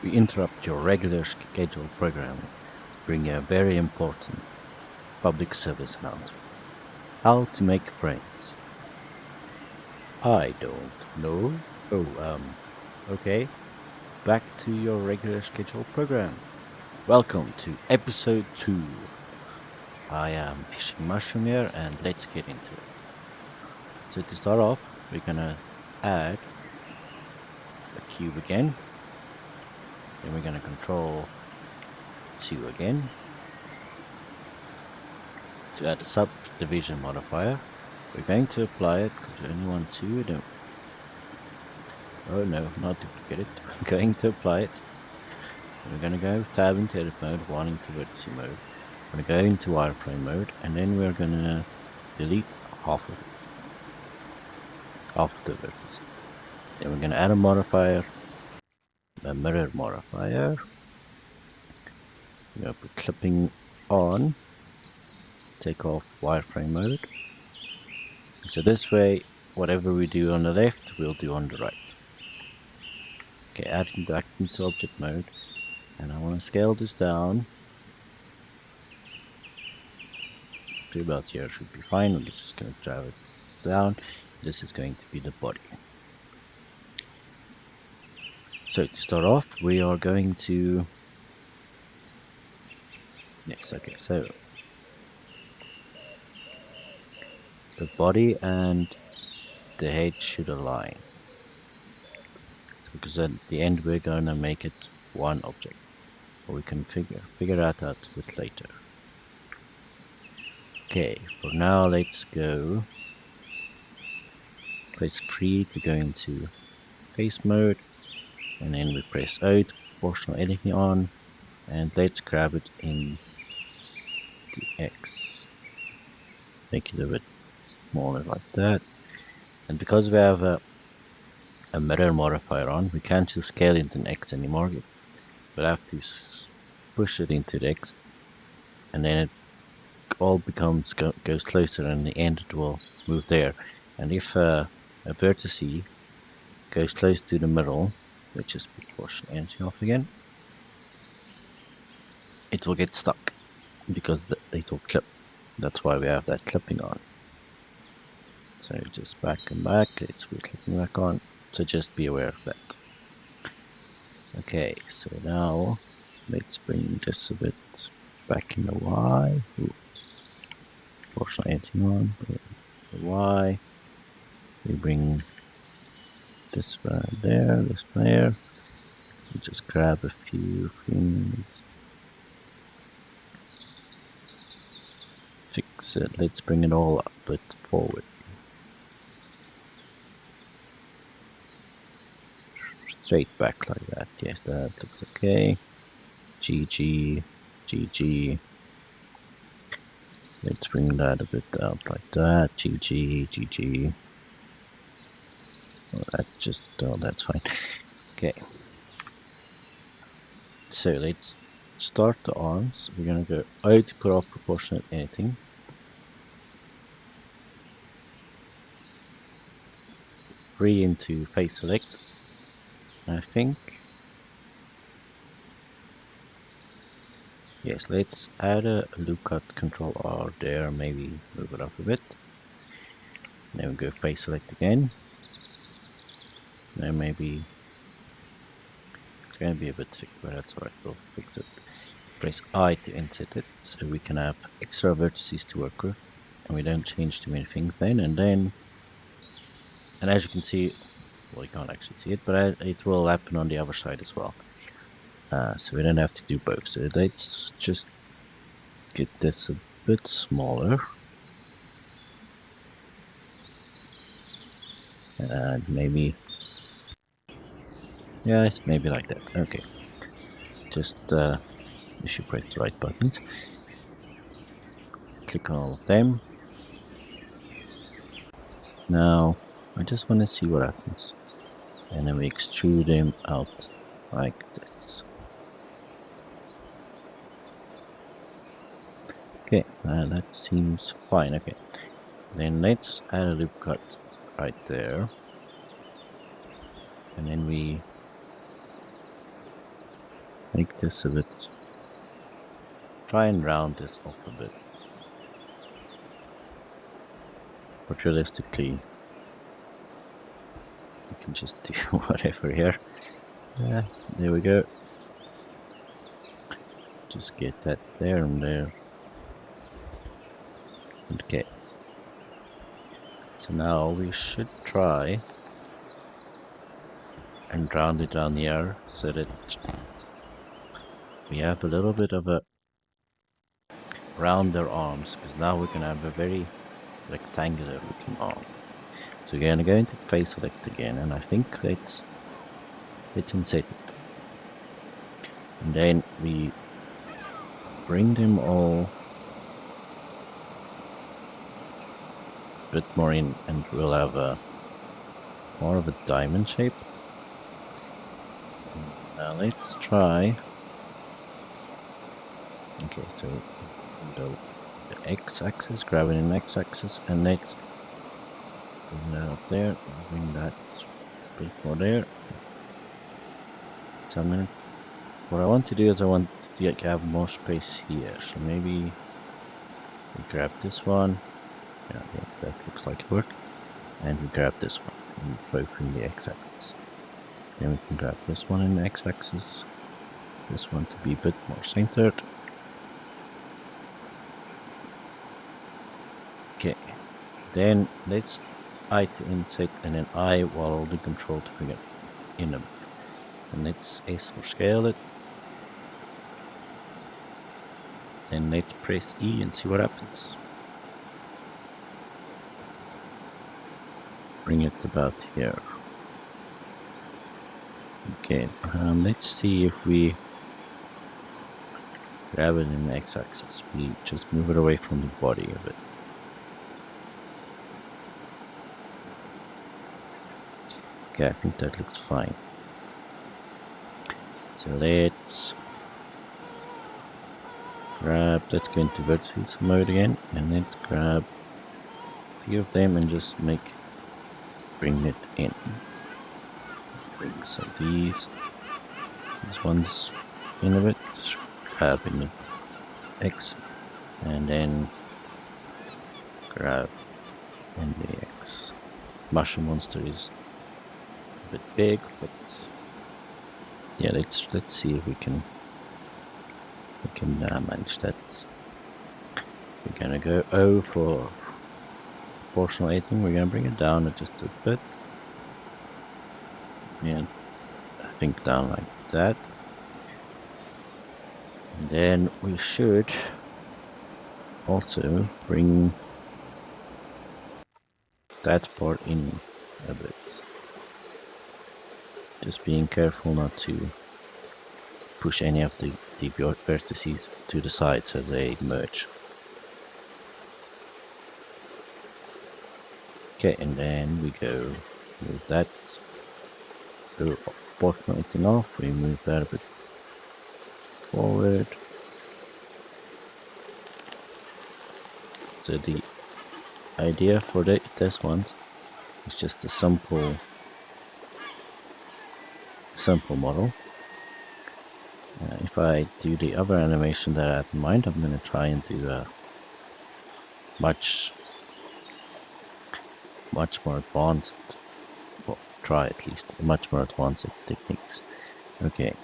We interrupt your regular scheduled programming to bring you a very important public service announcement. How to make friends. I don't know. Okay. Back to your regular scheduled program. Welcome to episode 2. I am Fishing Mushroom here and let's get into it. So to start off, we're gonna add a cube again. Then we're gonna control 2 again to add a subdivision modifier. We're going to apply it because we only want 2. Oh no, not duplicate it. We're going to apply it. We're going to go tab into edit mode, 1 into vertice mode. We're going to go into wireframe mode, and then we're going to delete half of it, half of the vertice. Then we're going to add a modifier, a mirror modifier. We're going to put clipping on, take off wireframe mode. So this way, whatever we do on the left, we'll do on the right. Okay, adding back into object mode, and I want to scale this down to about here. Should be fine. We're just going to drag it down. This is going to be the body. So to start off, we are going to, yes, okay, so the body and the head should align, because at the end we're going to make it one object, or we can figure that out a bit later. Okay, for now let's go press 3 to go into face mode, and then we press O to proportional editing on, and let's grab it in the X, make it a bit smaller like that. And because we have a mirror modifier on, we can't just scale it in X anymore. We'll have to push it into the X, and then it all goes closer, and in the end it will move there. And if a vertice goes close to the middle, which is proportionality off again, it will get stuck because it will clip. That's why we have that clipping on. So just back and back, we're clipping back on. So just be aware of that. Okay, so now let's bring this a bit back in the Y. Proportional editing on the Y. We bring this there, this there. We just grab a few things, fix it. Let's bring it all up, but forward. Straight back like that. Yes, that looks okay. GG, GG. Let's bring that a bit out like that. GG, GG. Oh, that's fine. Okay. So let's start the arms. We're gonna go out to put off proportionate anything. Free into face select, I think. Yes, let's add a loop cut, control R there, maybe move it up a bit. Then we go face select again. Then maybe it's gonna be a bit thick, but that's alright, we'll fix it. Press I to insert it, so we can have extra vertices to work with, and we don't change too many things then. And as you can see, well, you can't actually see it, but it will happen on the other side as well. So we don't have to do both. So let's just get this a bit smaller. And maybe, yes, maybe like that. Okay. Just, you should press the right buttons. Click on all of them. Now, I just want to see what happens. And then we extrude them out like this. Okay, that seems fine. Okay, then let's add a loop cut right there, and then we make this a bit, try and round this off a bit. But realistically, you can just do whatever here. Yeah, there we go. Just get that there and there. Okay. So now we should try and round it down here so that we have a little bit of a rounder arms, because now we're gonna have a very rectangular looking arm. So we're gonna go into face select again, and I think let's hit and set it. And then we bring them all a bit more in, and we'll have a more of a diamond shape. Now let's try. Okay, so go the x-axis, grab it in x-axis, and let's bring that up there, bring that a bit more there. So I'm gonna, what I want to do is I want to have more space here, so maybe we grab this one. Yeah, that looks like it worked. And we grab this one, and both in the x-axis. Then we can grab this one in the x-axis, this one to be a bit more centered. Okay, then let's I to inset, and then I while holding control to bring it in a bit. And let's S for scale it. Then let's press E and see what happens. Bring it about here. Okay, let's see if we grab it in the x-axis. We just move it away from the body a bit. Okay, I think that looks fine. So let's let's go into vertices mode again, and let's grab a few of them and just bring it in. Bring some of these ones in a bit, grab in the X, and then grab in the X. Mushroom monster is a bit big, but yeah, let's see if we can manage that. We're gonna go O for proportional editing. We're gonna bring it down just a bit, and I think down like that. And then we should also bring that part in a bit. Just being careful not to push any of the vertices to the side so they merge. Okay, and then we go move that, the bottom editing off, we move that a bit forward. So the idea for this one is just a simple model. If I do the other animation that I have in mind, I'm going to try and do a much more advanced, well, try at least much more advanced techniques. Okay,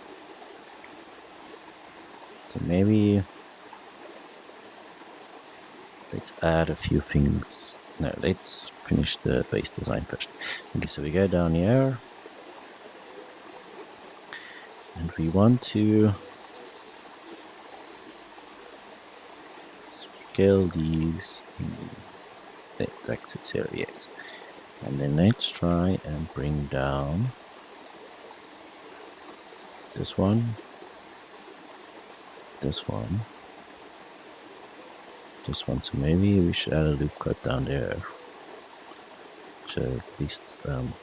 so maybe let's add a few things. No, let's finish the base design first. Okay, so we go down here, and we want to scale these in the x-axis here, yes. And then let's try and bring down this one, this one, this one. So maybe we should add a loop cut down there, so at least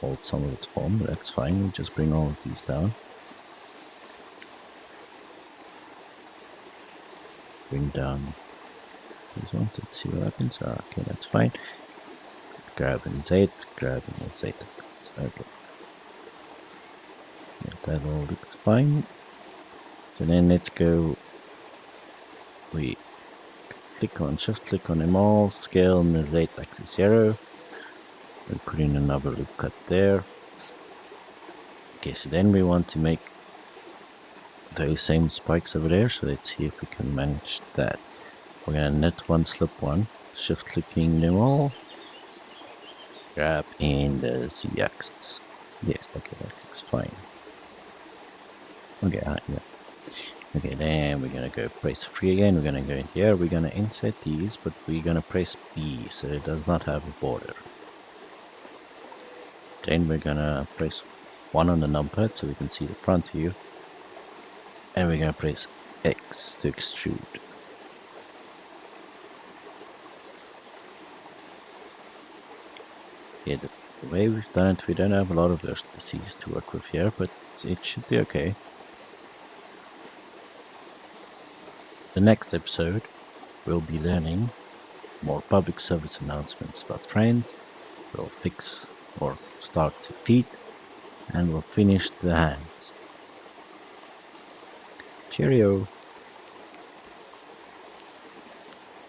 hold some of its form, but that's fine. We just bring all of these down. Bring down these ones, let's see what happens. Okay, that's fine. Grab and Z, grab and Z. Okay. Yeah, that all looks fine. So then let's go, we shift click on them all, scale on the Z axis 0. We put in another loop cut there. Okay, so then we want to make those same spikes over there, so let's see if we can manage that. We're gonna net one, slip one, shift clicking them all, grab in the Z axis. Yes, okay, that looks fine. Okay, yeah. Okay, then we're gonna go press free again. We're gonna go in here. We're gonna insert these, but we're gonna press B so it does not have a border. Then we're gonna press 1 on the numpad so we can see the front view, and we're gonna press X to extrude. Yeah, the way we've done it, we don't have a lot of vertices to work with here, but it should be okay. The next episode, we'll be learning more public service announcements about friends. We'll fix or start the feet, and we'll finish the hands. Cheerio!